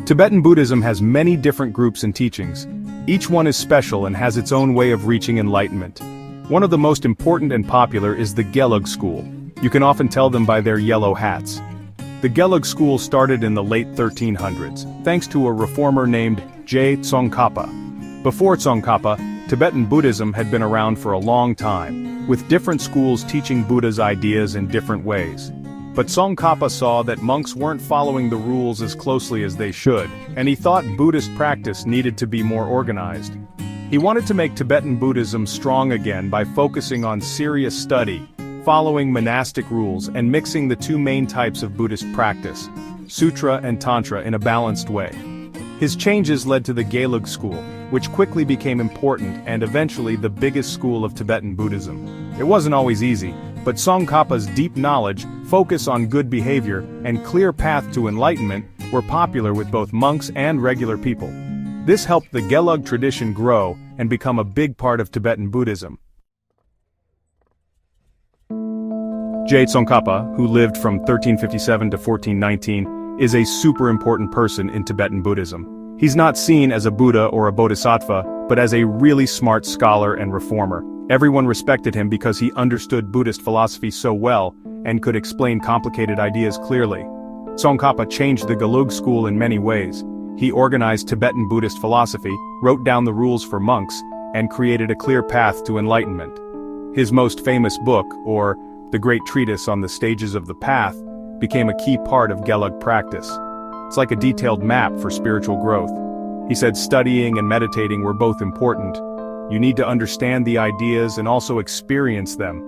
Tibetan Buddhism has many different groups and teachings. Each one is special and has its own way of reaching enlightenment. One of the most important and popular is the Gelug school. You can often tell them by their yellow hats. The Gelug school started in the late 1300s, thanks to a reformer named Tsongkhapa. Before Tsongkhapa, Tibetan Buddhism had been around for a long time, with different schools teaching Buddha's ideas in different ways. But Tsongkhapa saw that monks weren't following the rules as closely as they should, and he thought Buddhist practice needed to be more organized. He wanted to make Tibetan Buddhism strong again by focusing on serious study, following monastic rules and mixing the two main types of Buddhist practice, Sutra and Tantra, in a balanced way. His changes led to the Gelug school, which quickly became important and eventually the biggest school of Tibetan Buddhism. It wasn't always easy, but Tsongkhapa's deep knowledge, focus on good behavior, and clear path to enlightenment were popular with both monks and regular people. This helped the Gelug tradition grow and become a big part of Tibetan Buddhism. Tsongkhapa, who lived from 1357 to 1419, is a super important person in Tibetan Buddhism. He's not seen as a Buddha or a Bodhisattva, but as a really smart scholar and reformer. Everyone respected him because he understood Buddhist philosophy so well and could explain complicated ideas clearly. Tsongkhapa changed the Gelug school in many ways. He organized Tibetan Buddhist philosophy, wrote down the rules for monks, and created a clear path to enlightenment. His most famous book, or the Great Treatise on the Stages of the Path, became a key part of Gelug practice. It's like a detailed map for spiritual growth. He said studying and meditating were both important. You need to understand the ideas and also experience them.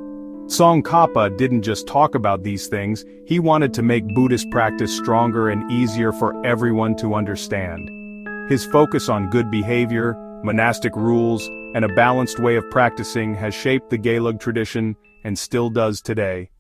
Tsongkhapa didn't just talk about these things, he wanted to make Buddhist practice stronger and easier for everyone to understand. His focus on good behavior, monastic rules, and a balanced way of practicing has shaped the Gelug tradition and still does today.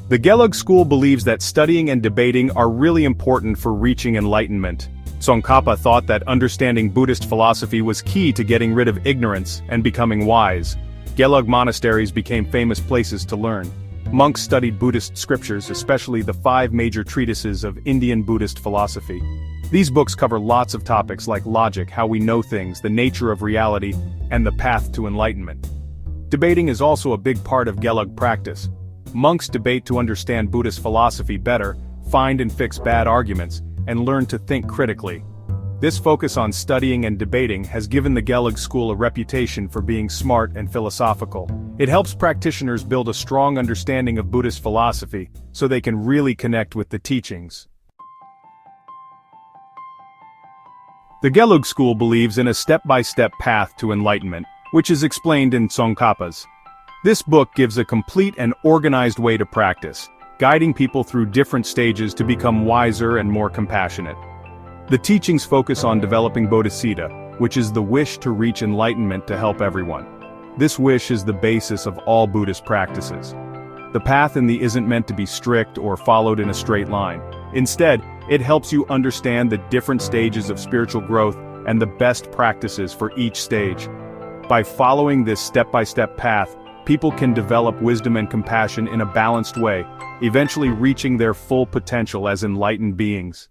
The Gelug school believes that studying and debating are really important for reaching enlightenment. Tsongkhapa thought that understanding Buddhist philosophy was key to getting rid of ignorance and becoming wise. Gelug monasteries became famous places to learn. Monks studied Buddhist scriptures, especially the 5 major treatises of Indian Buddhist philosophy. These books cover lots of topics like logic, how we know things, the nature of reality, and the path to enlightenment. Debating is also a big part of Gelug practice. Monks debate to understand Buddhist philosophy better, find and fix bad arguments, and learn to think critically. This focus on studying and debating has given the Gelug school a reputation for being smart and philosophical. It helps practitioners build a strong understanding of Buddhist philosophy, so they can really connect with the teachings. The Gelug school believes in a step-by-step path to enlightenment, which is explained in Tsongkhapa's. This book gives a complete and organized way to practice, guiding people through different stages to become wiser and more compassionate. The teachings focus on developing bodhicitta, which is the wish to reach enlightenment to help everyone. This wish is the basis of all Buddhist practices. The path in the isn't meant to be strict or followed in a straight line. Instead, it helps you understand the different stages of spiritual growth and the best practices for each stage. By following this step-by-step path, people can develop wisdom and compassion in a balanced way, eventually reaching their full potential as enlightened beings.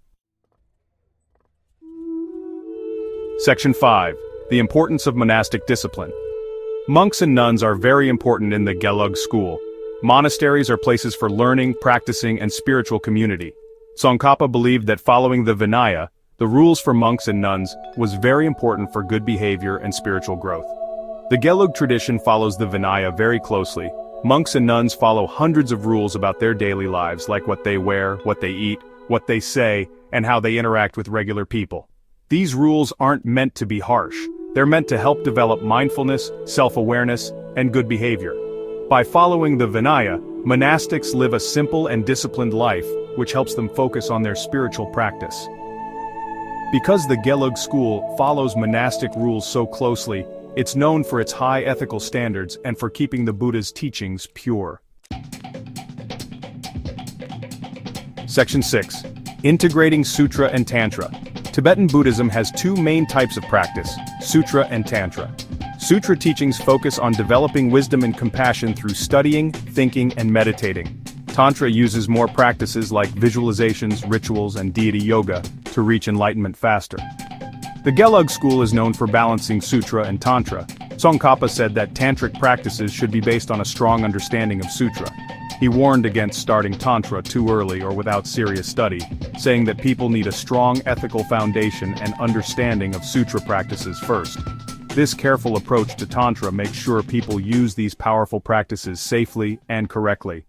Section 5. The importance of monastic discipline. Monks and nuns are very important in the Gelug school. Monasteries are places for learning, practicing, and spiritual community. Tsongkhapa believed that following the Vinaya, the rules for monks and nuns, was very important for good behavior and spiritual growth. The Gelug tradition follows the Vinaya very closely. Monks and nuns follow hundreds of rules about their daily lives, like what they wear, what they eat, what they say, and how they interact with regular people. These rules aren't meant to be harsh. They're meant to help develop mindfulness, self-awareness, and good behavior. By following the Vinaya, monastics live a simple and disciplined life, which helps them focus on their spiritual practice. Because the Gelug school follows monastic rules so closely, it's known for its high ethical standards and for keeping the Buddha's teachings pure. Section 6. Integrating Sutra and Tantra. Tibetan Buddhism has 2 main types of practice, Sutra and Tantra. Sutra teachings focus on developing wisdom and compassion through studying, thinking, and meditating. Tantra uses more practices like visualizations, rituals, and deity yoga to reach enlightenment faster. The Gelug school is known for balancing sutra and tantra. Tsongkhapa said that tantric practices should be based on a strong understanding of sutra. He warned against starting tantra too early or without serious study, saying that people need a strong ethical foundation and understanding of sutra practices first. This careful approach to tantra makes sure people use these powerful practices safely and correctly.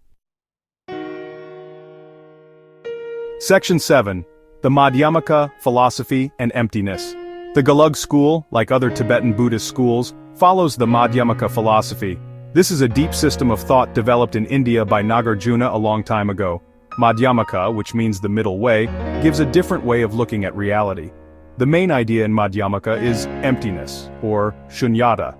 Section 7. The Madhyamaka, Philosophy and Emptiness. The Gelug school, like other Tibetan Buddhist schools, follows the Madhyamaka philosophy. This is a deep system of thought developed in India by Nagarjuna a long time ago. Madhyamaka, which means the middle way, gives a different way of looking at reality. The main idea in Madhyamaka is emptiness, or shunyata.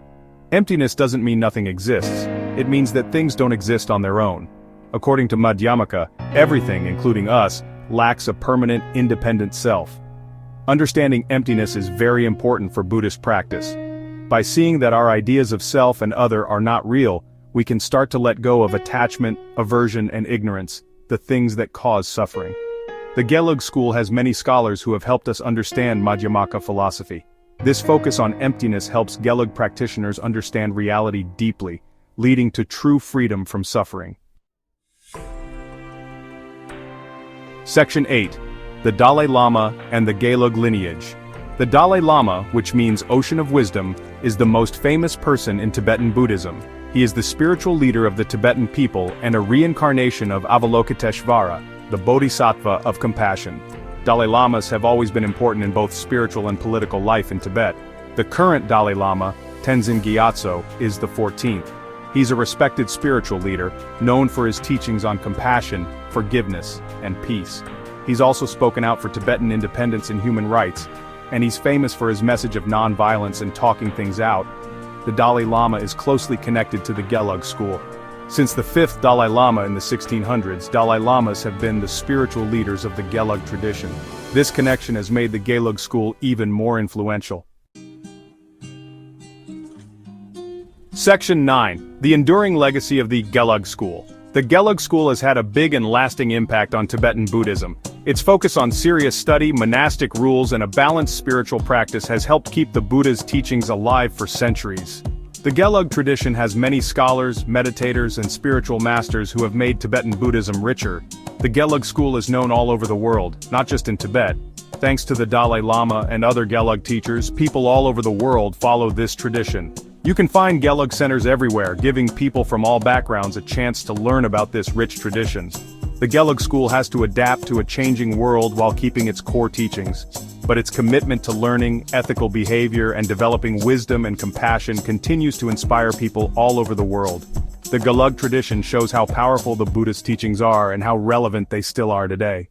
Emptiness doesn't mean nothing exists, it means that things don't exist on their own. According to Madhyamaka, everything, including us, lacks a permanent, independent self. Understanding emptiness is very important for Buddhist practice. By seeing that our ideas of self and other are not real, we can start to let go of attachment, aversion, and ignorance, the things that cause suffering. The Gelug school has many scholars who have helped us understand Madhyamaka philosophy. This focus on emptiness helps Gelug practitioners understand reality deeply, leading to true freedom from suffering. Section 8. The Dalai Lama and the Gelug lineage. The Dalai Lama, which means Ocean of Wisdom, is the most famous person in Tibetan Buddhism. He is the spiritual leader of the Tibetan people and a reincarnation of Avalokiteshvara, the Bodhisattva of compassion. Dalai Lamas have always been important in both spiritual and political life in Tibet. The current Dalai Lama, Tenzin Gyatso, is the 14th. He's a respected spiritual leader, known for his teachings on compassion, forgiveness, and peace. He's also spoken out for Tibetan independence and human rights, and he's famous for his message of non-violence and talking things out. The Dalai Lama is closely connected to the Gelug school. Since the 5th Dalai Lama in the 1600s, Dalai Lamas have been the spiritual leaders of the Gelug tradition. This connection has made the Gelug school even more influential. Section 9. The enduring legacy of the Gelug school. The Gelug school has had a big and lasting impact on Tibetan Buddhism. Its focus on serious study, monastic rules, and a balanced spiritual practice has helped keep the Buddha's teachings alive for centuries. The Gelug tradition has many scholars, meditators, and spiritual masters who have made Tibetan Buddhism richer. The Gelug school is known all over the world, not just in Tibet. Thanks to the Dalai Lama and other Gelug teachers, people all over the world follow this tradition. You can find Gelug centers everywhere, giving people from all backgrounds a chance to learn about this rich tradition. The Gelug school has to adapt to a changing world while keeping its core teachings, but its commitment to learning, ethical behavior, and developing wisdom and compassion continues to inspire people all over the world. The Gelug tradition shows how powerful the Buddhist teachings are and how relevant they still are today.